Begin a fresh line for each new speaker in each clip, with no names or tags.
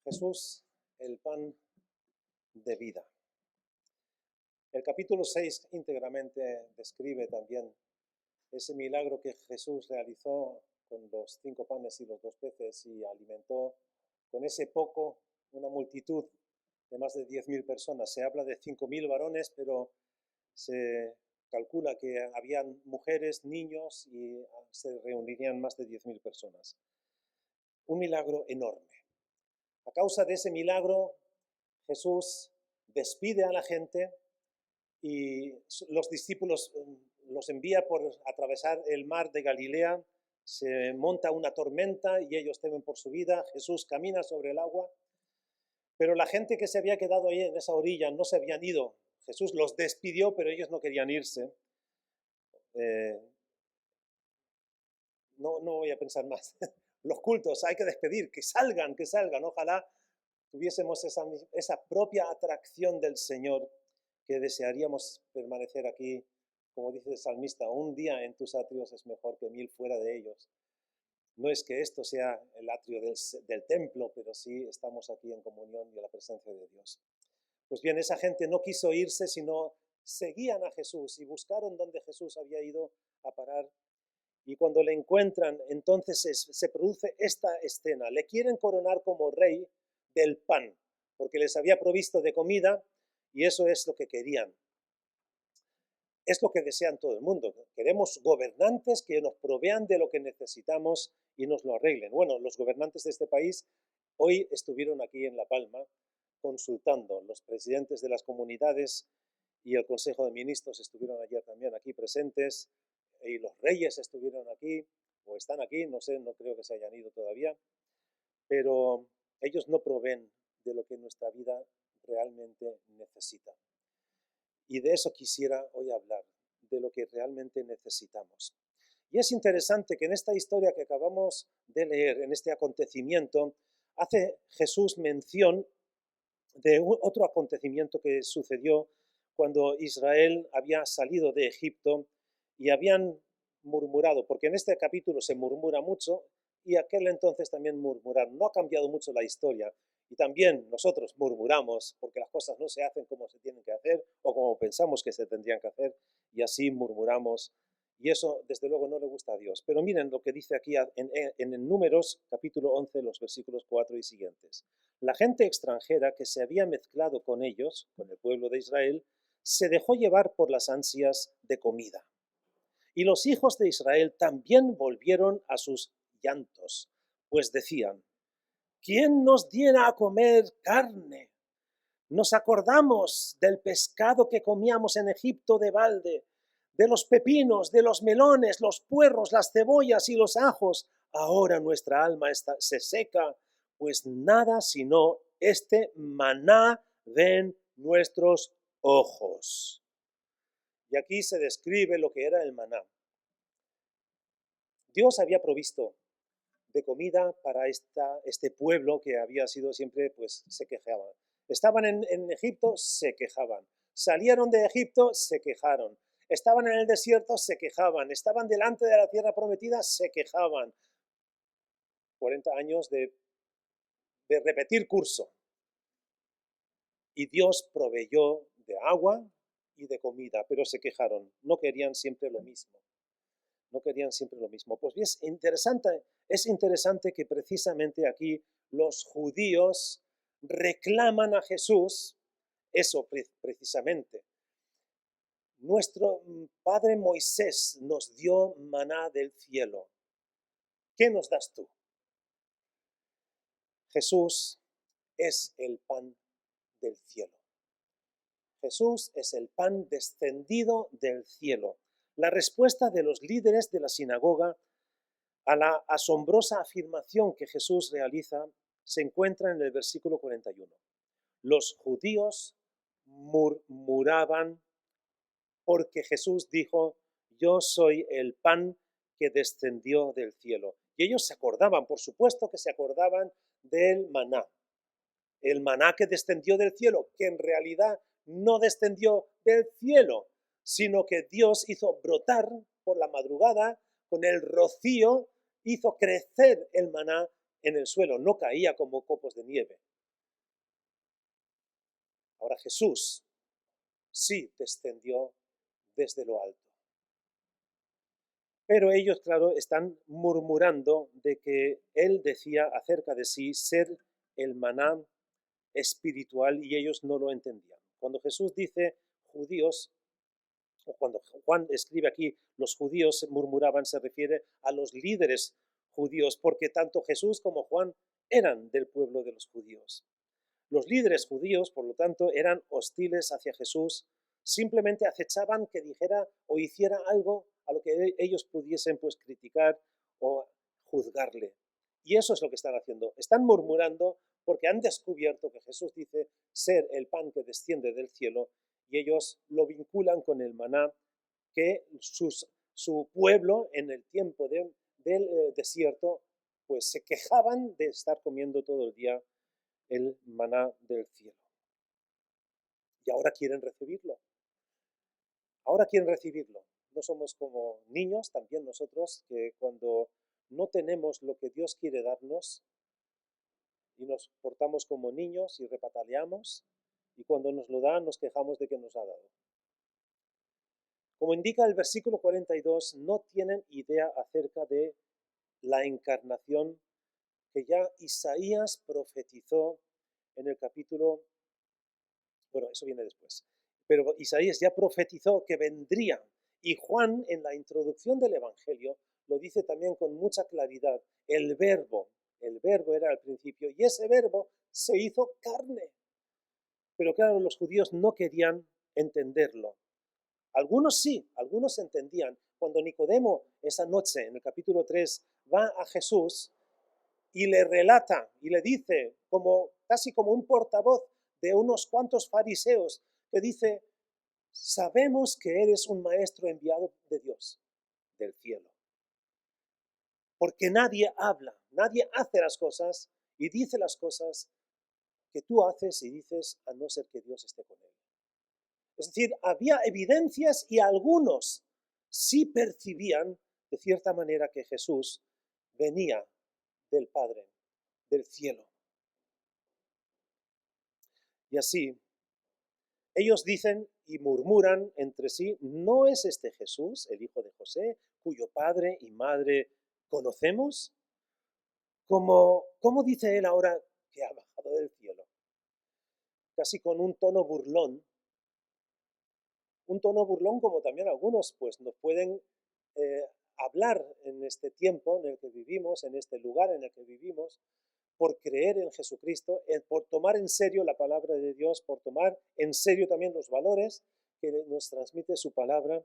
Jesús, el pan de vida. El capítulo 6 íntegramente describe también ese milagro que Jesús realizó con los 5 panes y los 2 peces y alimentó con ese poco una multitud de más de 10.000 personas. Se habla de 5.000 varones, pero se calcula que habían mujeres, niños y se reunirían más de 10.000 personas. Un milagro enorme. A causa de ese milagro, Jesús despide a la gente y los discípulos los envía por atravesar el mar de Galilea. Se monta una tormenta y ellos temen por su vida. Jesús camina sobre el agua, pero la gente que se había quedado ahí en esa orilla no se habían ido. Jesús los despidió, pero ellos no querían irse. No voy a pensar más. Los cultos hay que despedir, que salgan. Ojalá tuviésemos esa propia atracción del Señor, que desearíamos permanecer aquí, como dice el salmista, un día en tus atrios es mejor que 1000 fuera de ellos. No es que esto sea el atrio del templo, pero sí estamos aquí en comunión y en la presencia de Dios. Pues bien, esa gente no quiso irse, sino seguían a Jesús y buscaron dónde Jesús había ido a parar. Y cuando le encuentran, entonces se produce esta escena. Le quieren coronar como rey del pan, porque les había provisto de comida y eso es lo que querían. Es lo que desean todo el mundo. Queremos gobernantes que nos provean de lo que necesitamos y nos lo arreglen. Bueno, los gobernantes de este país hoy estuvieron aquí en La Palma consultando. Los presidentes de las comunidades y el Consejo de Ministros estuvieron ayer también aquí presentes y los reyes estuvieron aquí o están aquí, no sé, no creo que se hayan ido todavía, pero ellos no proveen de lo que nuestra vida realmente necesita. Y de eso quisiera hoy hablar, de lo que realmente necesitamos. Y es interesante que en esta historia que acabamos de leer, en este acontecimiento, hace Jesús mención de otro acontecimiento que sucedió cuando Israel había salido de Egipto y habían murmurado, porque en este capítulo se murmura mucho y aquel entonces también murmuraron. No ha cambiado mucho la historia y también nosotros murmuramos porque las cosas no se hacen como se tienen que hacer o como pensamos que se tendrían que hacer y así murmuramos. Y eso, desde luego, no le gusta a Dios. Pero miren lo que dice aquí en Números, capítulo 11, los versículos 4 y siguientes. La gente extranjera que se había mezclado con ellos, con el pueblo de Israel, se dejó llevar por las ansias de comida. Y los hijos de Israel también volvieron a sus llantos, pues decían, ¿quién nos diera a comer carne? Nos acordamos del pescado que comíamos en Egipto de balde, de los pepinos, de los melones, los puerros, las cebollas y los ajos. Ahora nuestra alma se seca, pues nada sino este maná ven nuestros ojos. Y aquí se describe lo que era el maná. Dios había provisto de comida para este pueblo que había sido siempre, pues se quejaban. Estaban en Egipto, se quejaban. Salieron de Egipto, se quejaron. Estaban en el desierto, se quejaban. Estaban delante de la tierra prometida, se quejaban. 40 años de repetir curso. Y Dios proveyó de agua y de comida, pero se quejaron. No querían siempre lo mismo. No querían siempre lo mismo. Pues es interesante que precisamente aquí los judíos reclaman a Jesús eso precisamente. Nuestro padre Moisés nos dio maná del cielo. ¿Qué nos das tú? Jesús es el pan del cielo. Jesús es el pan descendido del cielo. La respuesta de los líderes de la sinagoga a la asombrosa afirmación que Jesús realiza se encuentra en el versículo 41. Los judíos murmuraban porque Jesús dijo, yo soy el pan que descendió del cielo. Y ellos se acordaban, por supuesto que se acordaban del maná. El maná que descendió del cielo, que en realidad no descendió del cielo, sino que Dios hizo brotar por la madrugada con el rocío, hizo crecer el maná en el suelo, no caía como copos de nieve. Ahora Jesús sí descendió desde lo alto. Pero ellos, claro, están murmurando de que él decía acerca de sí ser el maná espiritual y ellos no lo entendían. Cuando Jesús dice judíos, o cuando Juan escribe aquí, los judíos murmuraban, se refiere a los líderes judíos, porque tanto Jesús como Juan eran del pueblo de los judíos. Los líderes judíos, por lo tanto, eran hostiles hacia Jesús, simplemente acechaban que dijera o hiciera algo a lo que ellos pudiesen pues criticar o juzgarle. Y eso es lo que están haciendo. Están murmurando porque han descubierto que Jesús dice ser el pan que desciende del cielo y ellos lo vinculan con el maná que su pueblo en el tiempo del desierto pues se quejaban de estar comiendo todo el día el maná del cielo. Y ahora quieren recibirlo. Ahora quieren recibirlo. No somos como niños, también nosotros, que cuando no tenemos lo que Dios quiere darnos y nos portamos como niños y repataleamos, y cuando nos lo da nos quejamos de que nos ha dado. Como indica el versículo 42, no tienen idea acerca de la encarnación que ya Isaías profetizó en el capítulo, bueno, eso viene después, pero Isaías ya profetizó que vendría, y Juan en la introducción del Evangelio lo dice también con mucha claridad, el verbo era al principio, y ese verbo se hizo carne. Pero claro, los judíos no querían entenderlo. Algunos sí, algunos entendían. Cuando Nicodemo esa noche, en el capítulo 3, va a Jesús y le relata y le dice, casi como un portavoz de unos cuantos fariseos, que dice, sabemos que eres un maestro enviado de Dios, del cielo. Porque nadie habla, nadie hace las cosas y dice las cosas que tú haces y dices a no ser que Dios esté con él. Es decir, había evidencias y algunos sí percibían de cierta manera que Jesús venía del Padre, del cielo. Y así, ellos dicen y murmuran entre sí, ¿no es este Jesús, el hijo de José, cuyo padre y madre conocemos? ¿Cómo dice él ahora que ha bajado del cielo? Casi con un tono burlón como también algunos pues nos pueden hablar en este tiempo en el que vivimos, en este lugar en el que vivimos, por creer en Jesucristo, por tomar en serio la palabra de Dios, por tomar en serio también los valores que nos transmite su palabra,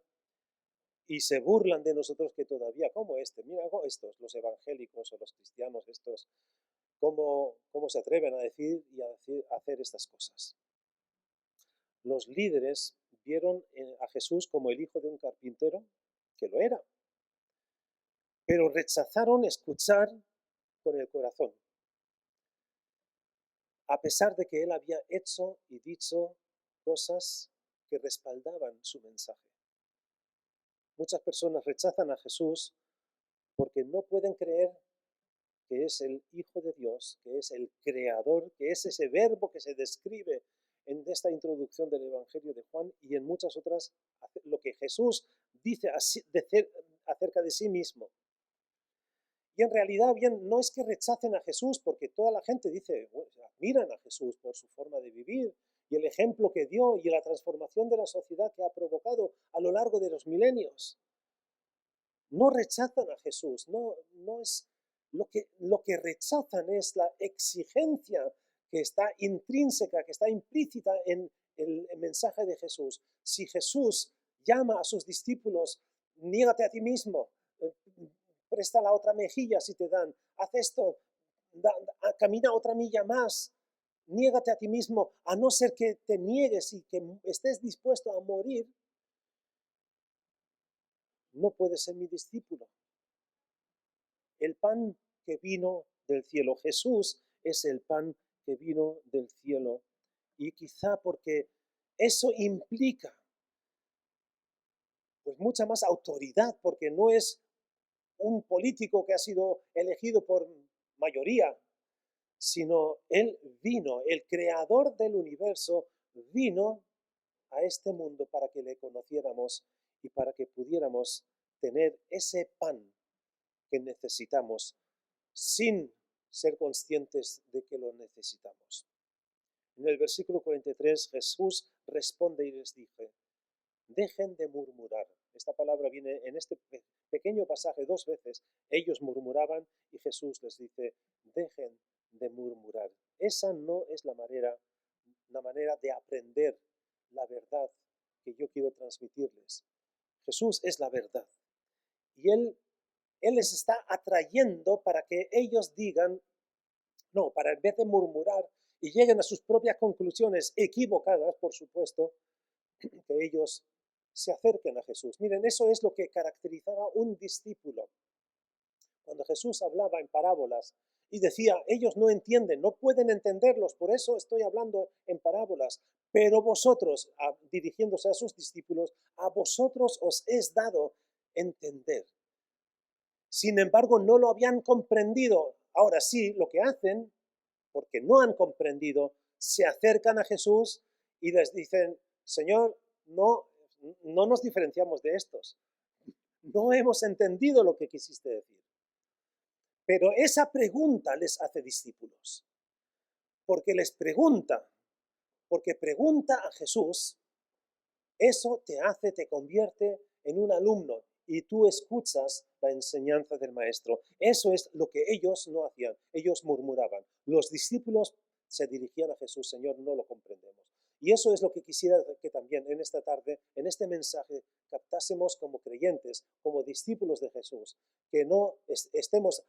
y se burlan de nosotros que todavía, como mira, estos, los evangélicos o los cristianos, estos, cómo se atreven a decir y a hacer estas cosas. Los líderes vieron a Jesús como el hijo de un carpintero, que lo era, pero rechazaron escuchar con el corazón, a pesar de que él había hecho y dicho cosas que respaldaban su mensaje. Muchas personas rechazan a Jesús porque no pueden creer que es el Hijo de Dios, que es el Creador, que es ese verbo que se describe en esta introducción del Evangelio de Juan y en muchas otras, lo que Jesús dice acerca de sí mismo. Y en realidad, bien, no es que rechacen a Jesús, porque toda la gente dice, admiran a Jesús por su forma de vivir y el ejemplo que dio y la transformación de la sociedad que ha provocado a lo largo de los milenios. No rechazan a Jesús, no es lo que rechazan es la exigencia que está intrínseca, que está implícita en el mensaje de Jesús. Si Jesús llama a sus discípulos, niégate a ti mismo, presta la otra mejilla si te dan, haz esto, camina otra milla más, niégate a ti mismo, a no ser que te niegues y que estés dispuesto a morir, no puedes ser mi discípulo. El pan que vino del cielo, Jesús es el pan que vino del cielo. Y quizá porque eso implica pues mucha más autoridad, porque no es un político que ha sido elegido por mayoría, sino él vino, el creador del universo, vino a este mundo para que le conociéramos y para que pudiéramos tener ese pan que necesitamos sin ser conscientes de que lo necesitamos. En el versículo 43 Jesús responde y les dice: dejen de murmurar. Esta palabra viene en este pequeño pasaje 2 veces. Ellos murmuraban y Jesús les dice: dejen de murmurar. Esa no es la manera de aprender la verdad que yo quiero transmitirles. Jesús es la verdad. Y Él les está atrayendo para que ellos digan, no, para en vez de murmurar y lleguen a sus propias conclusiones equivocadas, por supuesto, que ellos se acerquen a Jesús. Miren, eso es lo que caracterizaba un discípulo. Cuando Jesús hablaba en parábolas y decía, ellos no entienden, no pueden entenderlos, por eso estoy hablando en parábolas, pero vosotros, dirigiéndose a sus discípulos, a vosotros os es dado entender. Sin embargo, no lo habían comprendido. Ahora sí, lo que hacen, porque no han comprendido, se acercan a Jesús y les dicen, Señor, no nos diferenciamos de estos. No hemos entendido lo que quisiste decir. Pero esa pregunta les hace discípulos. Porque pregunta a Jesús, eso te convierte en un alumno y tú escuchas la enseñanza del maestro. Eso es lo que ellos no hacían, ellos murmuraban. Los discípulos se dirigían a Jesús, Señor, no lo comprendemos. Y eso es lo que quisiera que también en esta tarde, en este mensaje, captásemos como creyentes, como discípulos de Jesús, que no estemos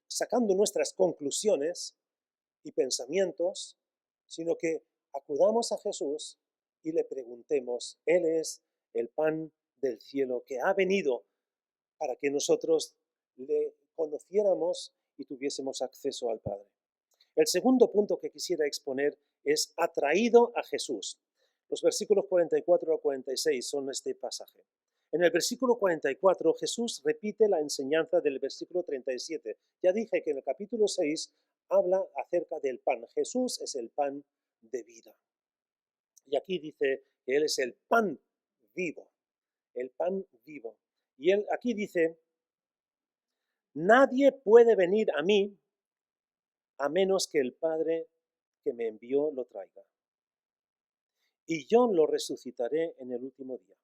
sacando nuestras conclusiones y pensamientos, sino que acudamos a Jesús y le preguntemos. Él es el pan del cielo que ha venido para que nosotros le conociéramos y tuviésemos acceso al Padre. El segundo punto que quisiera exponer es atraído a Jesús. Los versículos 44 al 46 son este pasaje. En el versículo 44 Jesús repite la enseñanza del versículo 37. Ya dije que en el capítulo 6 habla acerca del pan. Jesús es el pan de vida. Y aquí dice que Él es el pan vivo, el pan vivo. Y Él aquí dice, nadie puede venir a mí a menos que el Padre que me envió lo traiga. Y yo lo resucitaré en el último día.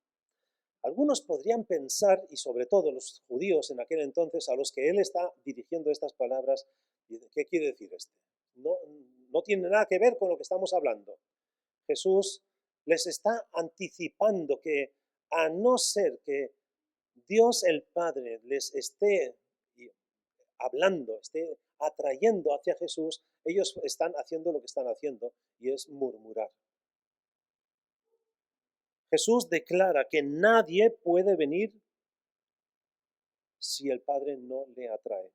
Algunos podrían pensar, y sobre todo los judíos en aquel entonces, a los que Él está dirigiendo estas palabras, ¿qué quiere decir este? No tiene nada que ver con lo que estamos hablando. Jesús les está anticipando que a no ser que Dios el Padre les esté hablando, esté atrayendo hacia Jesús, ellos están haciendo lo que están haciendo y es murmurar. Jesús declara que nadie puede venir si el Padre no le atrae.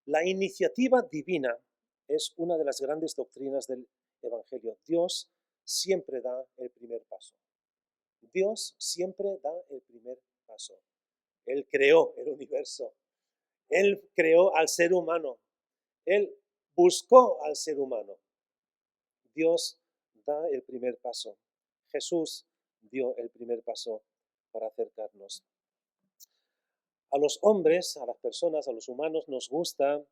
La iniciativa divina es una de las grandes doctrinas del Evangelio. Dios siempre da el primer paso. Dios siempre da el primer paso. Él creó el universo. Él creó al ser humano. Él buscó al ser humano. Dios da el primer paso. Jesús dio el primer paso para acercarnos. A los hombres, a las personas, a los humanos nos gusta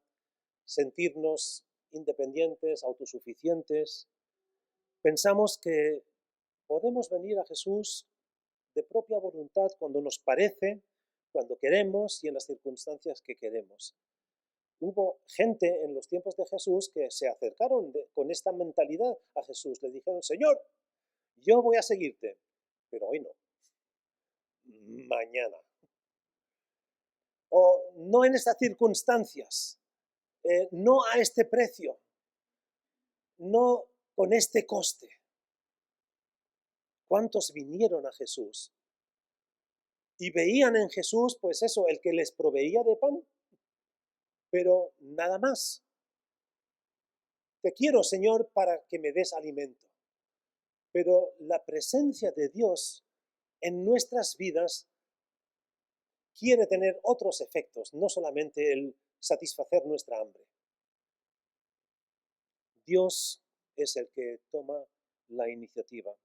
sentirnos independientes, autosuficientes. Pensamos que podemos venir a Jesús de propia voluntad cuando nos parece, cuando queremos y en las circunstancias que queremos. Hubo gente en los tiempos de Jesús que se acercaron con esta mentalidad a Jesús. Le dijeron, Señor, yo voy a seguirte, pero hoy no, mañana. O no en estas circunstancias, no a este precio, no con este coste. ¿Cuántos vinieron a Jesús? Y veían en Jesús, pues eso, el que les proveía de pan, pero nada más. Te quiero, Señor, para que me des alimento. Pero la presencia de Dios en nuestras vidas quiere tener otros efectos, no solamente el satisfacer nuestra hambre. Dios es el que toma la iniciativa.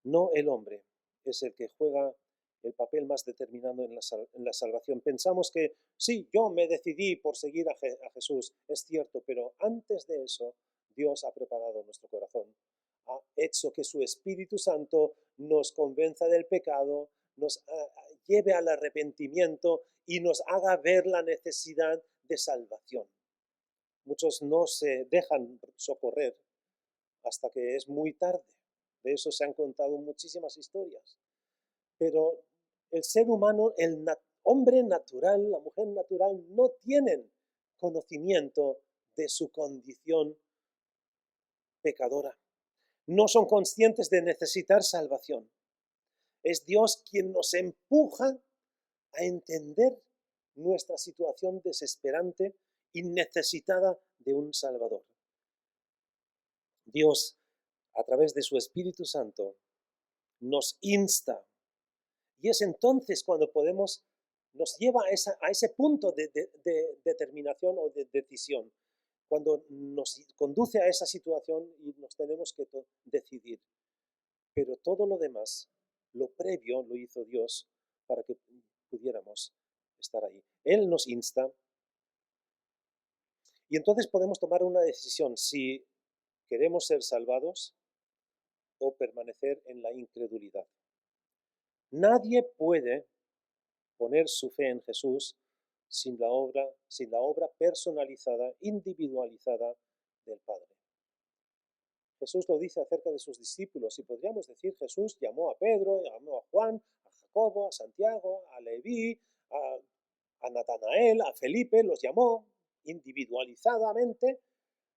No el hombre es el que juega el papel más determinante en la salvación. Pensamos que sí, yo me decidí por seguir a Jesús, es cierto, pero antes de eso Dios ha preparado nuestro corazón, ha hecho que su Espíritu Santo nos convenza del pecado, nos lleve al arrepentimiento y nos haga ver la necesidad de salvación. Muchos no se dejan socorrer hasta que es muy tarde. De eso se han contado muchísimas historias. Pero el ser humano, el hombre natural, la mujer natural, no tienen conocimiento de su condición pecadora. No son conscientes de necesitar salvación. Es Dios quien nos empuja a entender nuestra situación desesperante y necesitada de un Salvador. Dios, a través de su Espíritu Santo, nos insta. Y es entonces cuando nos lleva a ese punto de determinación o de decisión, cuando nos conduce a esa situación y nos tenemos que decidir. Pero todo lo demás, lo previo, lo hizo Dios para que pudiéramos estar ahí. Él nos insta y entonces podemos tomar una decisión si queremos ser salvados o permanecer en la incredulidad. Nadie puede poner su fe en Jesús sin la obra personalizada, individualizada del Padre. Jesús lo dice acerca de sus discípulos y podríamos decir Jesús llamó a Pedro, llamó a Juan, a Jacobo, a Santiago, a Leví, a Natanael, a Felipe, los llamó individualizadamente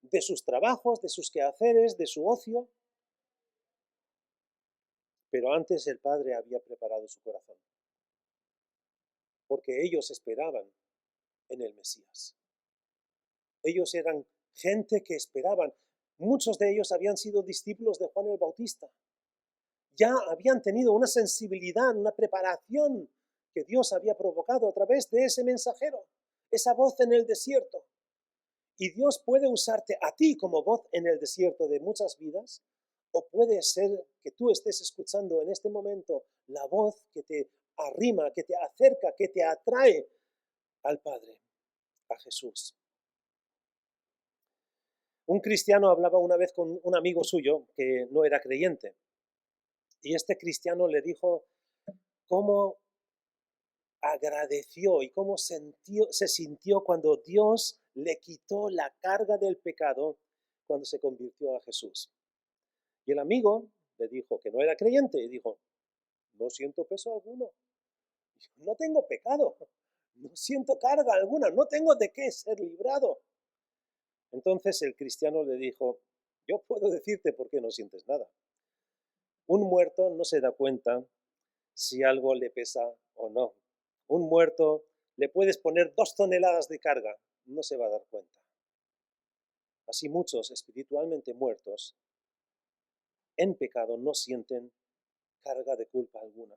de sus trabajos, de sus quehaceres, de su ocio. Pero antes el Padre había preparado su corazón, porque ellos esperaban en el Mesías. Ellos eran gente que esperaban. Muchos de ellos habían sido discípulos de Juan el Bautista. Ya habían tenido una sensibilidad, una preparación que Dios había provocado a través de ese mensajero, esa voz en el desierto. Y Dios puede usarte a ti como voz en el desierto de muchas vidas, o puede ser que tú estés escuchando en este momento la voz que te arrima, que te acerca, que te atrae al Padre, a Jesús. Un cristiano hablaba una vez con un amigo suyo que no era creyente, y este cristiano le dijo cómo agradeció y cómo se sintió cuando Dios le quitó la carga del pecado cuando se convirtió a Jesús. Y el amigo le dijo que no era creyente y dijo, no siento peso alguno, no tengo pecado, no siento carga alguna, no tengo de qué ser librado. Entonces el cristiano le dijo, yo puedo decirte por qué no sientes nada. Un muerto no se da cuenta si algo le pesa o no. Un muerto le puedes poner 2 toneladas de carga, no se va a dar cuenta. Así muchos espiritualmente muertos en pecado no sienten carga de culpa alguna.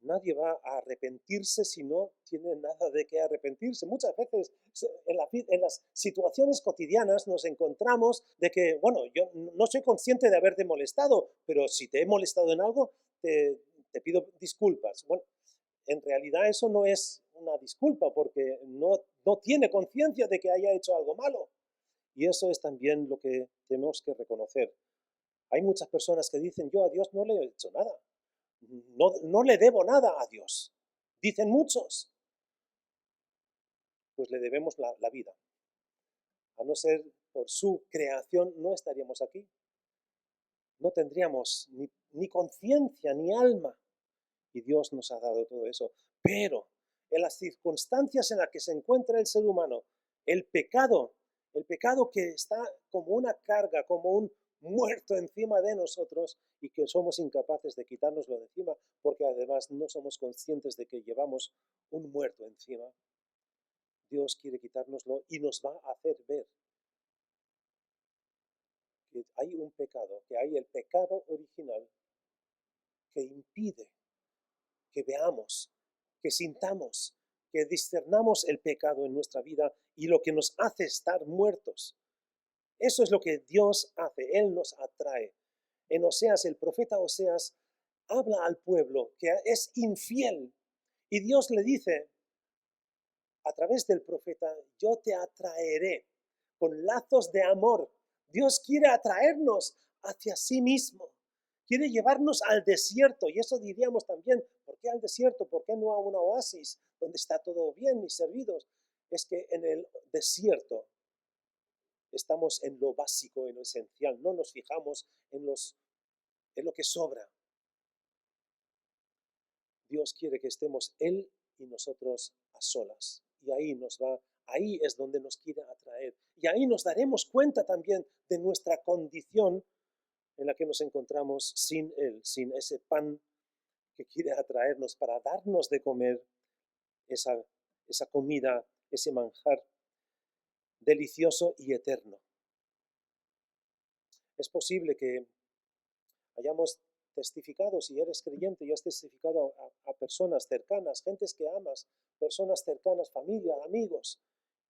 Nadie va a arrepentirse si no tiene nada de qué arrepentirse. Muchas veces en las situaciones cotidianas nos encontramos de que, bueno, yo no soy consciente de haberte molestado, pero si te he molestado en algo, te pido disculpas. Bueno, en realidad eso no es una disculpa porque no tiene conciencia de que haya hecho algo malo. Y eso es también lo que tenemos que reconocer. Hay muchas personas que dicen, yo a Dios no le he hecho nada. No le debo nada a Dios. Dicen muchos. Pues le debemos la vida. A no ser por su creación, no estaríamos aquí. No tendríamos ni conciencia, ni alma. Y Dios nos ha dado todo eso. Pero en las circunstancias en las que se encuentra el ser humano, el pecado que está como una carga, como un muerto encima de nosotros y que somos incapaces de quitárnoslo de encima porque además no somos conscientes de que llevamos un muerto encima. Dios quiere quitárnoslo y nos va a hacer ver que hay un pecado, que hay el pecado original que impide que veamos, que sintamos, que discernamos el pecado en nuestra vida y lo que nos hace estar muertos Eso es lo que Dios hace, Él nos atrae. En Oseas, el profeta Oseas habla al pueblo que es infiel y Dios le dice a través del profeta, yo te atraeré con lazos de amor. Dios quiere atraernos hacia sí mismo. Quiere llevarnos al desierto. Y eso diríamos también, ¿por qué al desierto? ¿Por qué no a una oasis donde está todo bien y servidos? Es que en el desierto estamos en lo básico, en lo esencial. No nos fijamos en lo que sobra. Dios quiere que estemos Él y nosotros a solas. Y ahí es donde nos quiere atraer. Y ahí nos daremos cuenta también de nuestra condición en la que nos encontramos sin Él, sin ese pan que quiere atraernos para darnos de comer esa comida, ese manjar delicioso y eterno. Es posible que hayamos testificado, si eres creyente y has testificado a personas cercanas, gentes que amas, personas cercanas, familia, amigos,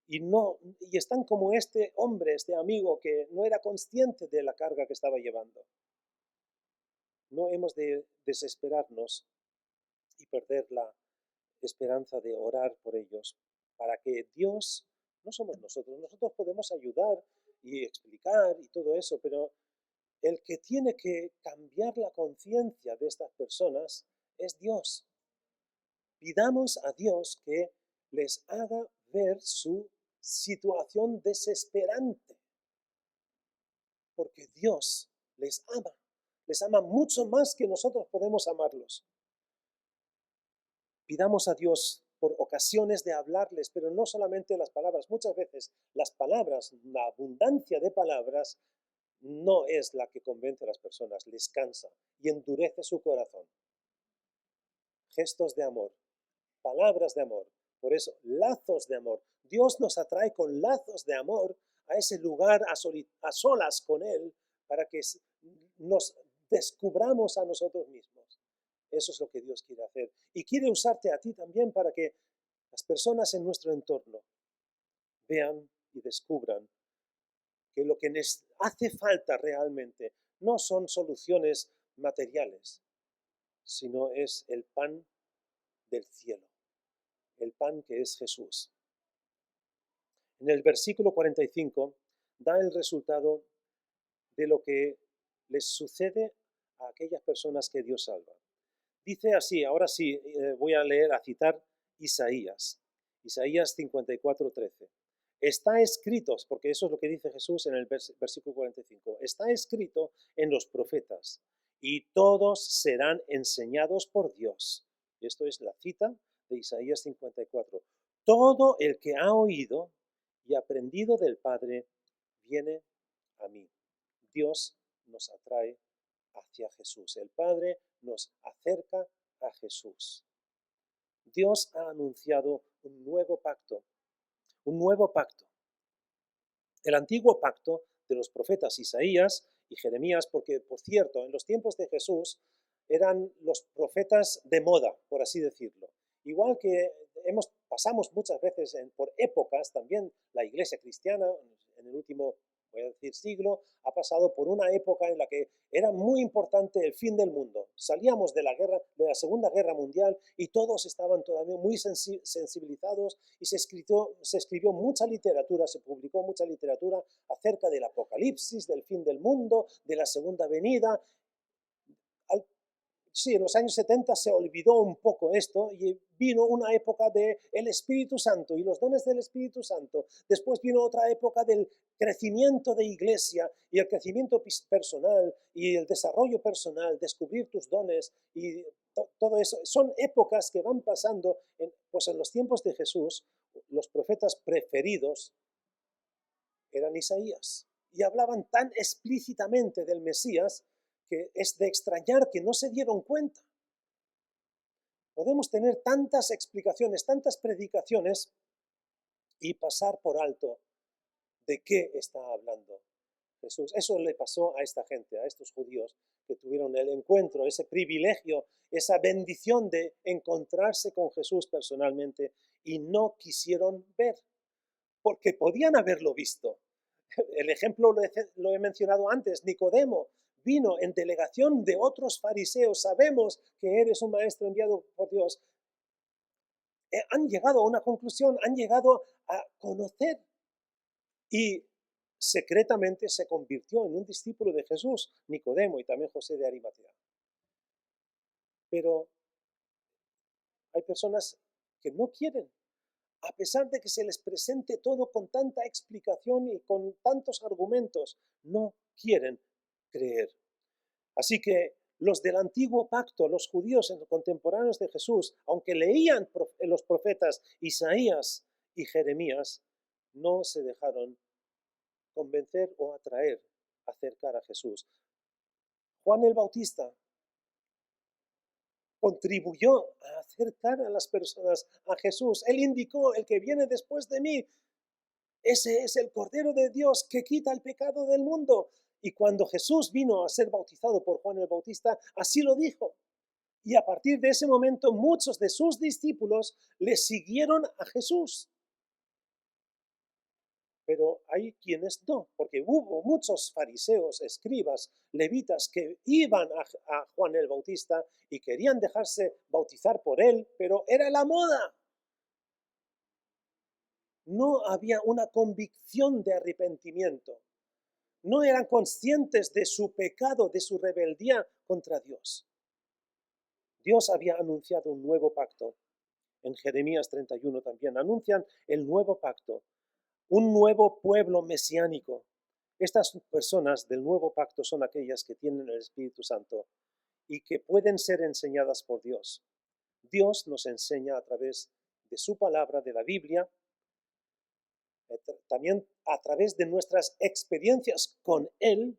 y están como este hombre, este amigo que no era consciente de la carga que estaba llevando. No hemos de desesperarnos y perder la esperanza de orar por ellos, para que Dios, no somos nosotros podemos ayudar y explicar y todo eso, pero el que tiene que cambiar la conciencia de estas personas es Dios. Pidamos a Dios que les haga ver su situación desesperante, porque Dios les ama mucho más que nosotros podemos amarlos. Pidamos a Dios por ocasiones de hablarles, pero no solamente las palabras. Muchas veces las palabras, la abundancia de palabras, no es la que convence a las personas, les cansa y endurece su corazón. Gestos de amor, palabras de amor, por eso lazos de amor. Dios nos atrae con lazos de amor a ese lugar a solas con Él para que nos descubramos a nosotros mismos. Eso es lo que Dios quiere hacer. Y quiere usarte a ti también para que las personas en nuestro entorno vean y descubran que lo que les hace falta realmente no son soluciones materiales, sino es el pan del cielo, el pan que es Jesús. En el versículo 45 da el resultado de lo que les sucede a aquellas personas que Dios salva. Dice así, ahora sí, voy a citar Isaías 54:13. Está escrito, porque eso es lo que dice Jesús en el versículo 45, está escrito en los profetas, y todos serán enseñados por Dios. Esto es la cita de Isaías 54. Todo el que ha oído y aprendido del Padre viene a mí. Dios nos atrae hacia Jesús. El Padre nos acerca a Jesús. Dios ha anunciado un nuevo pacto. Un nuevo pacto. El antiguo pacto de los profetas Isaías y Jeremías, porque, por cierto, en los tiempos de Jesús eran los profetas de moda, por así decirlo. Igual que pasamos muchas veces por épocas, también la iglesia cristiana, en el último, voy a decir, siglo, ha pasado por una época en la que era muy importante el fin del mundo. Salíamos de la Segunda Guerra Mundial y todos estaban todavía muy sensibilizados y se escribió mucha literatura, se publicó mucha literatura acerca del apocalipsis, del fin del mundo, de la segunda venida. Sí, en los años 70 se olvidó un poco esto y vino una época del Espíritu Santo y los dones del Espíritu Santo. Después vino otra época del crecimiento de iglesia y el crecimiento personal y el desarrollo personal, descubrir tus dones y todo eso. Son épocas que van pasando, pues en los tiempos de Jesús, los profetas preferidos eran Isaías y hablaban tan explícitamente del Mesías que es de extrañar que no se dieron cuenta. Podemos tener tantas explicaciones, tantas predicaciones y pasar por alto de qué está hablando Jesús. Eso le pasó a esta gente, a estos judíos que tuvieron el encuentro, ese privilegio, esa bendición de encontrarse con Jesús personalmente y no quisieron ver, porque podían haberlo visto. El ejemplo lo he mencionado antes, Nicodemo vino en delegación de otros fariseos, sabemos que eres un maestro enviado por Dios. Han llegado a una conclusión, han llegado a conocer y secretamente se convirtió en un discípulo de Jesús, Nicodemo y también José de Arimatea. Pero hay personas que no quieren, a pesar de que se les presente todo con tanta explicación y con tantos argumentos, no quieren creer. Así que los del antiguo pacto, los judíos contemporáneos de Jesús, aunque leían los profetas Isaías y Jeremías, no se dejaron convencer o atraer, acercar a Jesús. Juan el Bautista contribuyó a acercar a las personas a Jesús. Él indicó, el que viene después de mí, ese es el Cordero de Dios que quita el pecado del mundo. Y cuando Jesús vino a ser bautizado por Juan el Bautista, así lo dijo. Y a partir de ese momento, muchos de sus discípulos le siguieron a Jesús. Pero hay quienes no, porque hubo muchos fariseos, escribas, levitas que iban a Juan el Bautista y querían dejarse bautizar por él, pero era la moda. No había una convicción de arrepentimiento. No eran conscientes de su pecado, de su rebeldía contra Dios. Dios había anunciado un nuevo pacto. En Jeremías 31 también anuncian el nuevo pacto, un nuevo pueblo mesiánico. Estas personas del nuevo pacto son aquellas que tienen el Espíritu Santo y que pueden ser enseñadas por Dios. Dios nos enseña a través de su palabra, de la Biblia, también a través de nuestras experiencias con Él,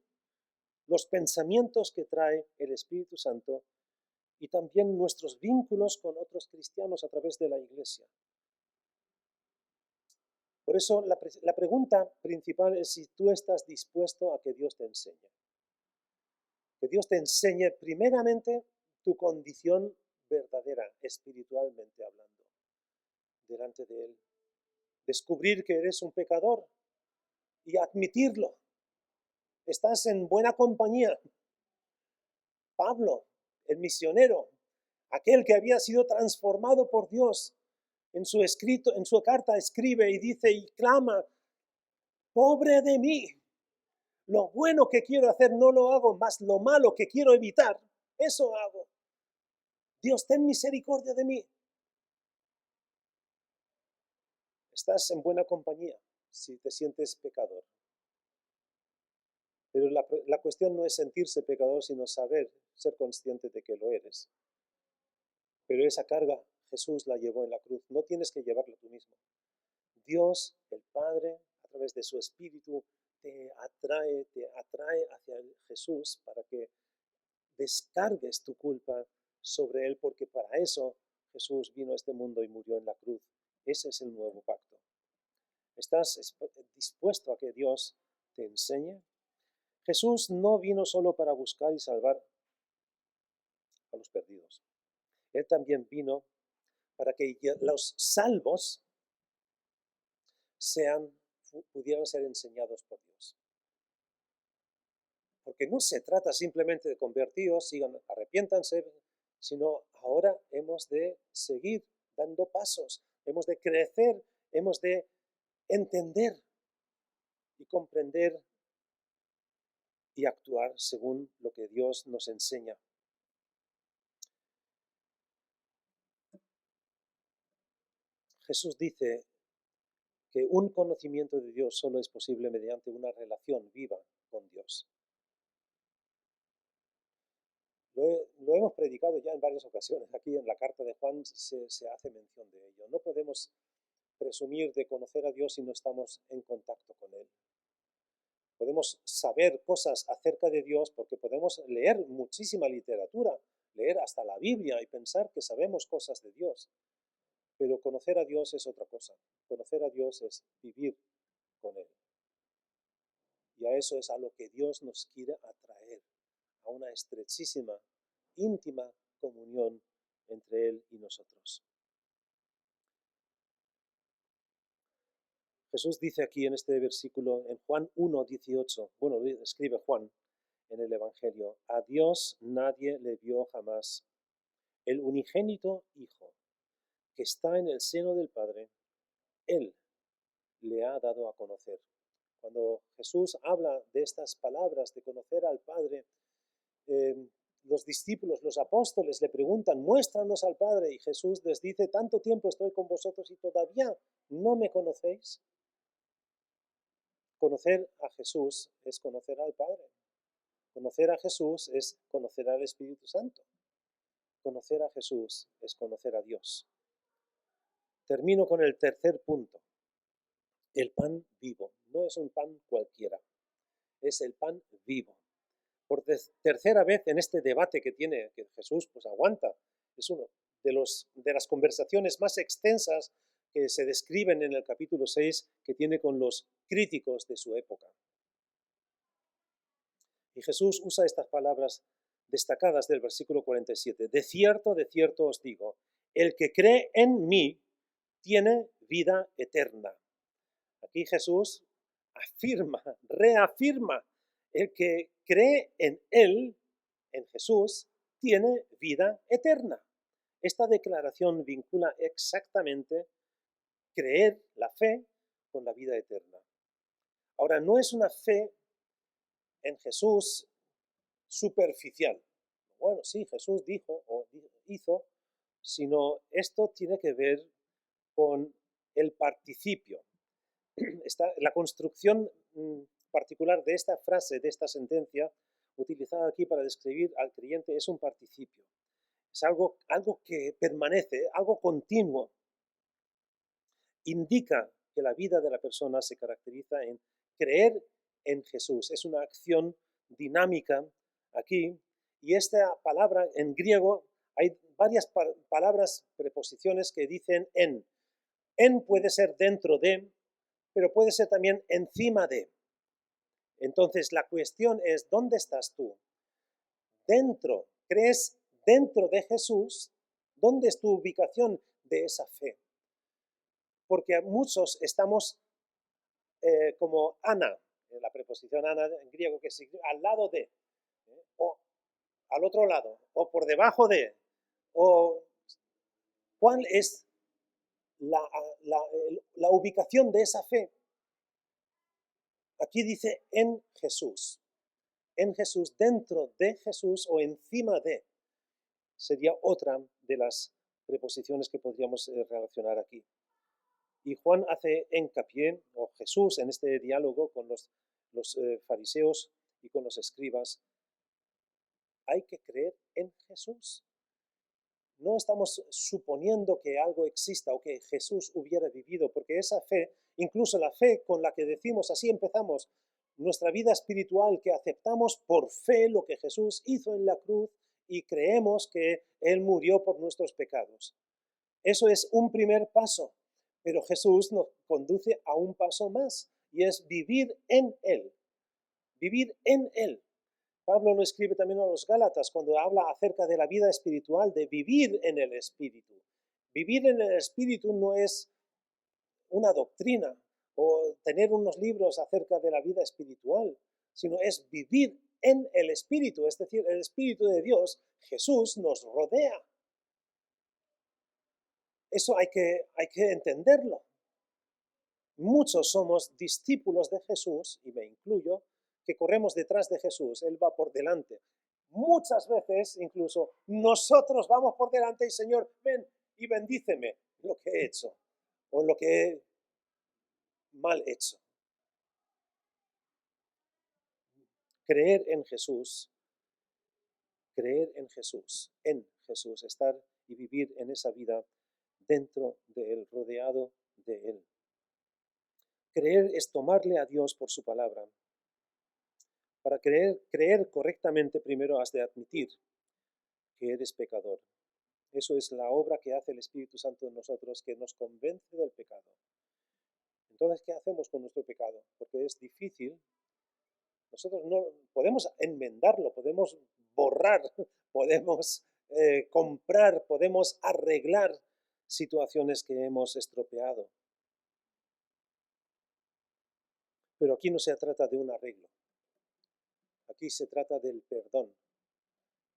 los pensamientos que trae el Espíritu Santo y también nuestros vínculos con otros cristianos a través de la iglesia. Por eso la pregunta principal es si tú estás dispuesto a que Dios te enseñe. Que Dios te enseñe primeramente tu condición verdadera, espiritualmente hablando, delante de Él. Descubrir que eres un pecador y admitirlo. Estás en buena compañía. Pablo, el misionero, aquel que había sido transformado por Dios, en su escrito, en su carta escribe y dice y clama, pobre de mí, lo bueno que quiero hacer no lo hago, más lo malo que quiero evitar, eso hago. Dios, ten misericordia de mí. Estás en buena compañía si te sientes pecador. Pero la cuestión no es sentirse pecador, sino saber, ser consciente de que lo eres. Pero esa carga Jesús la llevó en la cruz. No tienes que llevarla tú mismo. Dios, el Padre, a través de su Espíritu, te atrae hacia Jesús para que descargues tu culpa sobre Él, porque para eso Jesús vino a este mundo y murió en la cruz. Ese es el nuevo pacto. ¿Estás dispuesto a que Dios te enseñe? Jesús no vino solo para buscar y salvar a los perdidos. Él también vino para que los salvos pudieran ser enseñados por Dios. Porque no se trata simplemente de convertidos, sigan, arrepiéntanse, sino ahora hemos de seguir dando pasos, hemos de crecer, hemos de entender y comprender y actuar según lo que Dios nos enseña. Jesús dice que un conocimiento de Dios solo es posible mediante una relación viva con Dios. Lo hemos predicado ya en varias ocasiones. Aquí en la carta de Juan se hace mención de ello. No podemos presumir de conocer a Dios si no estamos en contacto con Él. Podemos saber cosas acerca de Dios porque podemos leer muchísima literatura, leer hasta la Biblia y pensar que sabemos cosas de Dios. Pero conocer a Dios es otra cosa. Conocer a Dios es vivir con Él. Y a eso es a lo que Dios nos quiere atraer, a una estrechísima, íntima comunión entre Él y nosotros. Jesús dice aquí en este versículo, en Juan 1:18, bueno, escribe Juan en el Evangelio, a Dios nadie le vio jamás. El unigénito Hijo, que está en el seno del Padre, Él le ha dado a conocer. Cuando Jesús habla de estas palabras, de conocer al Padre, los discípulos, los apóstoles le preguntan, muéstranos al Padre, y Jesús les dice, tanto tiempo estoy con vosotros y todavía no me conocéis. Conocer a Jesús es conocer al Padre. Conocer a Jesús es conocer al Espíritu Santo. Conocer a Jesús es conocer a Dios. Termino con el tercer punto. El pan vivo. No es un pan cualquiera. Es el pan vivo. Por tercera vez en este debate que Jesús pues aguanta. Es uno de las conversaciones más extensas que se describen en el capítulo 6 que tiene con los críticos de su época. Y Jesús usa estas palabras destacadas del versículo 47. De cierto os digo, el que cree en mí tiene vida eterna. Aquí Jesús reafirma, el que cree en Él, en Jesús, tiene vida eterna. Esta declaración vincula exactamente creer, la fe, con la vida eterna. Ahora, no es una fe en Jesús superficial. Bueno, sí, Jesús dijo o hizo, sino esto tiene que ver con el participio. La construcción particular de esta frase, de esta sentencia, utilizada aquí para describir al creyente, es un participio. Es algo que permanece, algo continuo. Indica que la vida de la persona se caracteriza en creer en Jesús. Es una acción dinámica aquí. Y esta palabra en griego, hay varias palabras, preposiciones que dicen en. En puede ser dentro de, pero puede ser también encima de. Entonces la cuestión es, ¿dónde estás tú? Dentro, ¿crees dentro de Jesús? ¿Dónde es tu ubicación de esa fe? Porque muchos estamos como ana, la preposición ana en griego, que significa al lado de, o al otro lado, o por debajo de, o cuál es la ubicación de esa fe. Aquí dice en Jesús, dentro de Jesús o encima de, sería otra de las preposiciones que podríamos relacionar aquí. Y Juan hace hincapié, o Jesús en este diálogo con los fariseos y con los escribas, hay que creer en Jesús. No estamos suponiendo que algo exista o que Jesús hubiera vivido, porque esa fe, incluso la fe con la que decimos, así empezamos nuestra vida espiritual, que aceptamos por fe lo que Jesús hizo en la cruz y creemos que Él murió por nuestros pecados. Eso es un primer paso, pero Jesús nos conduce a un paso más, y es vivir en Él. Vivir en Él. Pablo lo escribe también a los Gálatas cuando habla acerca de la vida espiritual, de vivir en el Espíritu. Vivir en el Espíritu no es una doctrina o tener unos libros acerca de la vida espiritual, sino es vivir en el Espíritu, es decir, el Espíritu de Dios, Jesús, nos rodea. Eso hay que entenderlo. Muchos somos discípulos de Jesús, y me incluyo, que corremos detrás de Jesús, Él va por delante. Muchas veces incluso nosotros vamos por delante y Señor, ven y bendíceme lo que he hecho o lo que he mal hecho. Creer en Jesús, en Jesús, estar y vivir en esa vida dentro de Él, rodeado de Él. Creer es tomarle a Dios por su palabra. Para creer correctamente, primero has de admitir que eres pecador. Eso es la obra que hace el Espíritu Santo en nosotros, que nos convence del pecado. Entonces, ¿qué hacemos con nuestro pecado? Porque es difícil. Nosotros no podemos enmendarlo, podemos borrar, podemos comprar, podemos arreglar situaciones que hemos estropeado. Pero aquí no se trata de un arreglo, aquí se trata del perdón.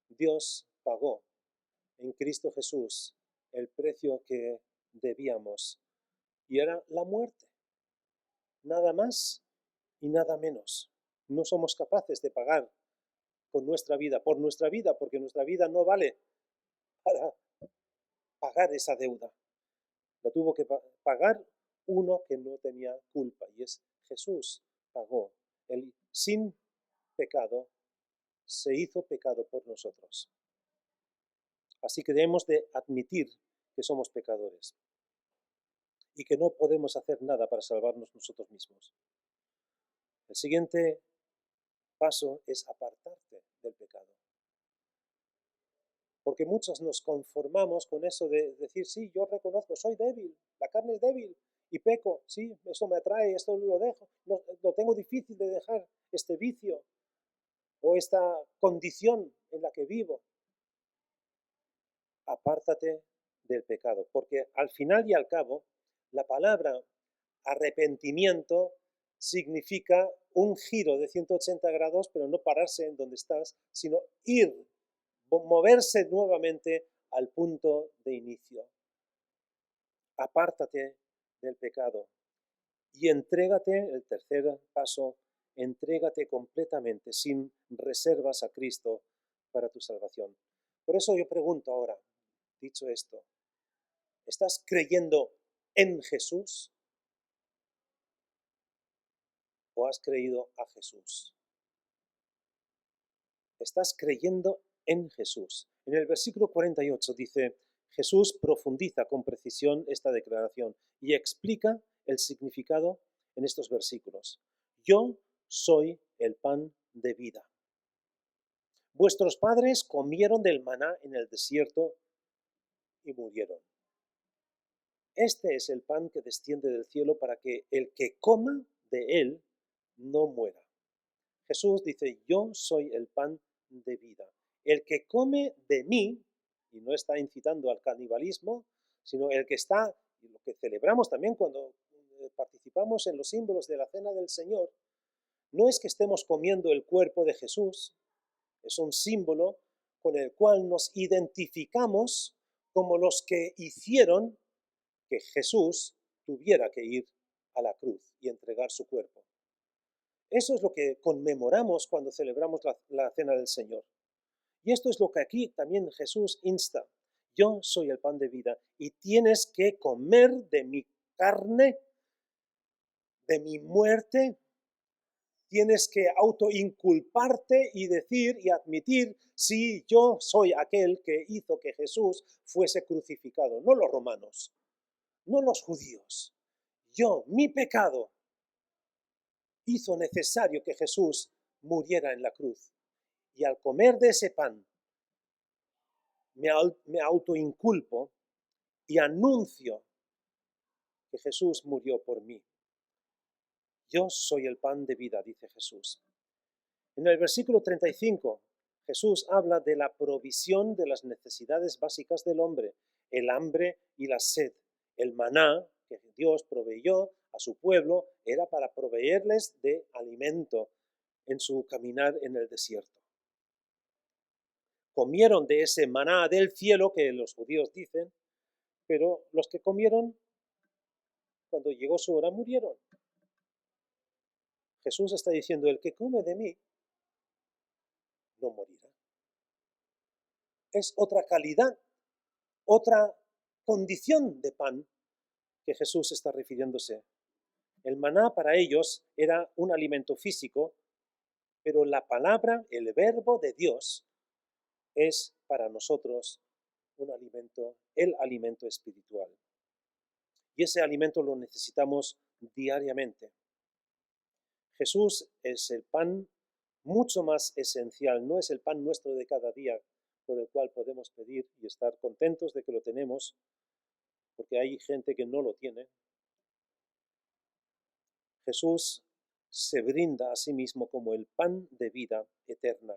Dios pagó en Cristo Jesús el precio que debíamos, y era la muerte, nada más y nada menos. No somos capaces de pagar con nuestra vida, por nuestra vida, porque nuestra vida no vale para pagar esa deuda. La tuvo que pagar uno que no tenía culpa, y es Jesús. Pagó. Él sin pecado se hizo pecado por nosotros. Así que debemos de admitir que somos pecadores y que no podemos hacer nada para salvarnos nosotros mismos. El siguiente paso es apartarte del pecado. Porque muchos nos conformamos con eso de decir, sí, yo reconozco, soy débil, la carne es débil y peco, sí, eso me atrae, esto lo dejo, lo tengo difícil de dejar, este vicio o esta condición en la que vivo. Apártate del pecado, porque al final y al cabo, la palabra arrepentimiento significa un giro de 180 grados, pero no pararse en donde estás, sino ir, moverse nuevamente al punto de inicio. Apártate del pecado y entrégate, el tercer paso, entrégate completamente, sin reservas a Cristo para tu salvación. Por eso yo pregunto ahora, dicho esto, ¿estás creyendo en Jesús o has creído a Jesús? Estás creyendo en Jesús. En el versículo 48 dice, Jesús profundiza con precisión esta declaración y explica el significado en estos versículos. Yo soy el pan de vida. Vuestros padres comieron del maná en el desierto y murieron. Este es el pan que desciende del cielo para que el que coma de él no muera. Jesús dice, yo soy el pan de vida. El que come de mí, y no está incitando al canibalismo, sino el que está, y lo que celebramos también cuando participamos en los símbolos de la cena del Señor, no es que estemos comiendo el cuerpo de Jesús, es un símbolo con el cual nos identificamos como los que hicieron que Jesús tuviera que ir a la cruz y entregar su cuerpo. Eso es lo que conmemoramos cuando celebramos la cena del Señor. Y esto es lo que aquí también Jesús insta. Yo soy el pan de vida y tienes que comer de mi carne, de mi muerte. Tienes que autoinculparte y decir y admitir, sí, yo soy aquel que hizo que Jesús fuese crucificado, no los romanos, no los judíos. Yo, mi pecado, hizo necesario que Jesús muriera en la cruz. Y al comer de ese pan, me autoinculpo y anuncio que Jesús murió por mí. Yo soy el pan de vida, dice Jesús. En el versículo 35, Jesús habla de la provisión de las necesidades básicas del hombre, el hambre y la sed. El maná que Dios proveyó a su pueblo era para proveerles de alimento en su caminar en el desierto. Comieron de ese maná del cielo que los judíos dicen, pero los que comieron, cuando llegó su hora, murieron. Jesús está diciendo, el que come de mí no morirá. Es otra calidad, otra condición de pan que Jesús está refiriéndose. El maná para ellos era un alimento físico, pero la palabra, el verbo de Dios, es para nosotros el alimento espiritual. Y ese alimento lo necesitamos diariamente. Jesús es el pan mucho más esencial, no es el pan nuestro de cada día por el cual podemos pedir y estar contentos de que lo tenemos, porque hay gente que no lo tiene. Jesús se brinda a sí mismo como el pan de vida eterna.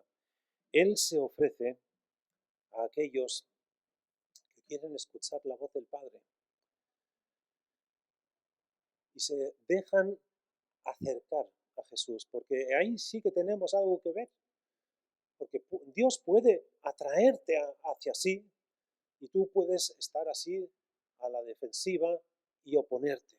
Él se ofrece a aquellos que quieren escuchar la voz del Padre y se dejan acercar a Jesús, porque ahí sí que tenemos algo que ver, porque Dios puede atraerte hacia sí y tú puedes estar así a la defensiva y oponerte.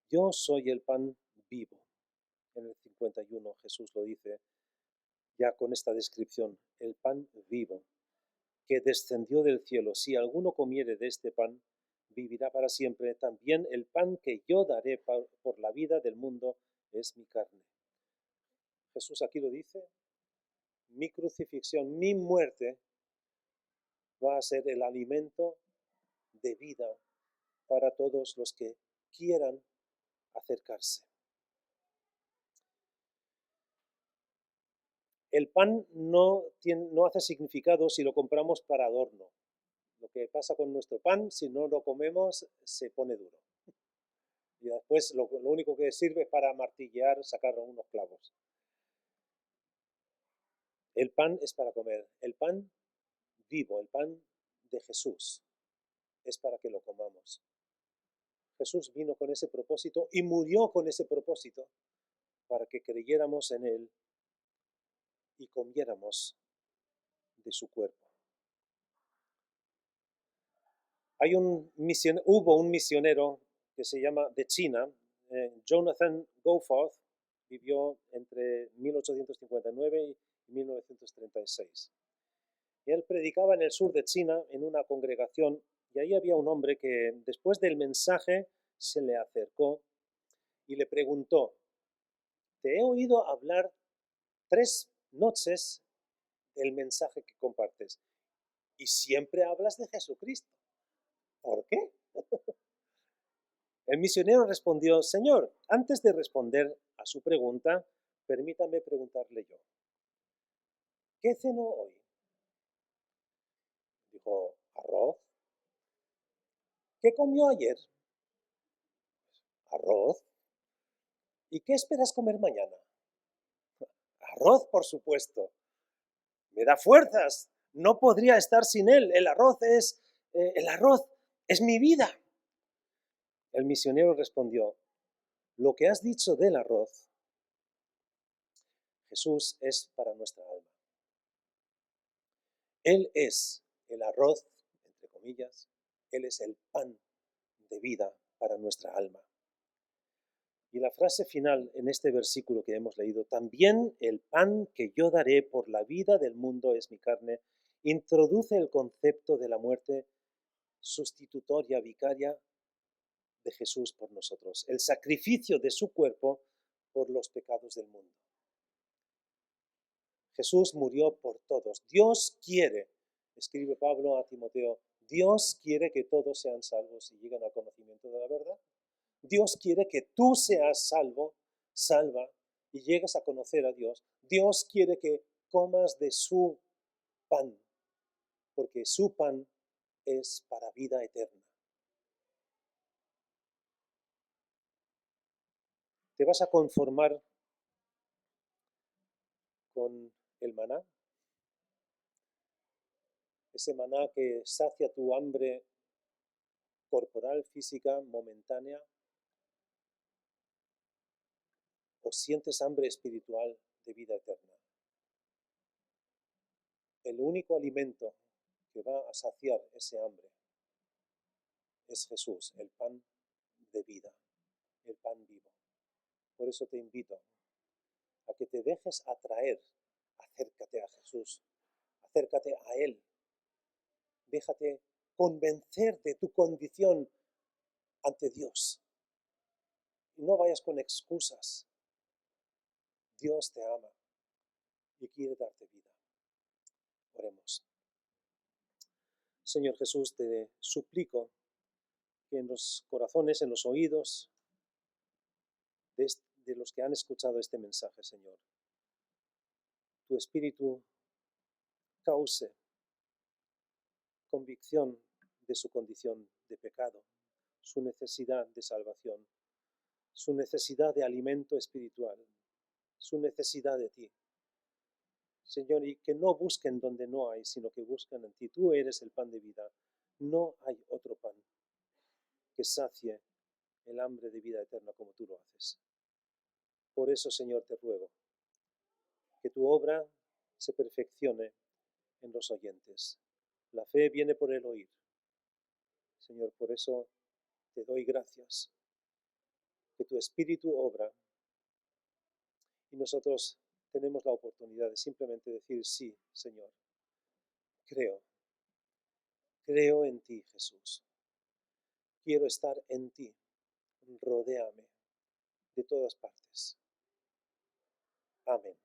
Yo soy el pan vivo. En el 51 Jesús lo dice ya con esta descripción, el pan vivo, que descendió del cielo. Si alguno comiere de este pan, vivirá para siempre. También el pan que yo daré por la vida del mundo es mi carne. Jesús aquí lo dice, mi crucifixión, mi muerte va a ser el alimento de vida para todos los que quieran acercarse. El pan no hace significado si lo compramos para adorno. Lo que pasa con nuestro pan, si no lo comemos, se pone duro. Y después lo único que sirve es para martillear, sacar unos clavos. El pan es para comer. El pan vivo, el pan de Jesús, es para que lo comamos. Jesús vino con ese propósito y murió con ese propósito para que creyéramos en Él y comiéramos de su cuerpo. Hubo un misionero que se llama de China, Jonathan Goforth, vivió entre 1859 y 1936. Y él predicaba en el sur de China en una congregación y ahí había un hombre que después del mensaje se le acercó y le preguntó, te he oído hablar 3 noches del mensaje que compartes y siempre hablas de Jesucristo. ¿Por qué? El misionero respondió, Señor, antes de responder a su pregunta, permítame preguntarle yo, ¿qué cenó hoy? Dijo, arroz. ¿Qué comió ayer? Arroz. ¿Y qué esperas comer mañana? Arroz, por supuesto. Me da fuerzas. No podría estar sin él. El arroz es mi vida. El misionero respondió, lo que has dicho del arroz, Jesús es para nuestra alma. Él es el arroz, entre comillas, Él es el pan de vida para nuestra alma. Y la frase final en este versículo que hemos leído, también el pan que yo daré por la vida del mundo es mi carne, introduce el concepto de la muerte sustitutoria, vicaria de Jesús por nosotros, el sacrificio de su cuerpo por los pecados del mundo. Jesús murió por todos. Dios quiere, escribe Pablo a Timoteo, Dios quiere que todos sean salvos y lleguen al conocimiento de la verdad. Dios quiere que tú seas salvo, salva, y llegues a conocer a Dios. Dios quiere que comas de su pan, porque su pan es para vida eterna. ¿Te vas a conformar con el maná? Ese maná que sacia tu hambre corporal, física, momentánea, o sientes hambre espiritual de vida eterna. El único alimento que va a saciar ese hambre es Jesús, el pan de vida, el pan vivo. Por eso te invito a que te dejes atraer, acércate a Jesús, acércate a Él, déjate convencer de tu condición ante Dios. Y no vayas con excusas. Dios te ama y quiere darte vida. Oremos. Señor Jesús, te suplico que en los corazones, en los oídos de los que han escuchado este mensaje, Señor, tu Espíritu cause convicción de su condición de pecado, su necesidad de salvación, su necesidad de alimento espiritual, su necesidad de ti. Señor, y que no busquen donde no hay, sino que busquen en ti. Tú eres el pan de vida. No hay otro pan. que sacie el hambre de vida eterna como tú lo haces. Por eso, Señor, te ruego que tu obra se perfeccione en los oyentes. La fe viene por el oír. Señor, por eso te doy gracias, que tu Espíritu obra y nosotros tenemos la oportunidad de simplemente decir, sí, Señor, creo en ti, Jesús. Quiero estar en ti, rodéame de todas partes. Amén.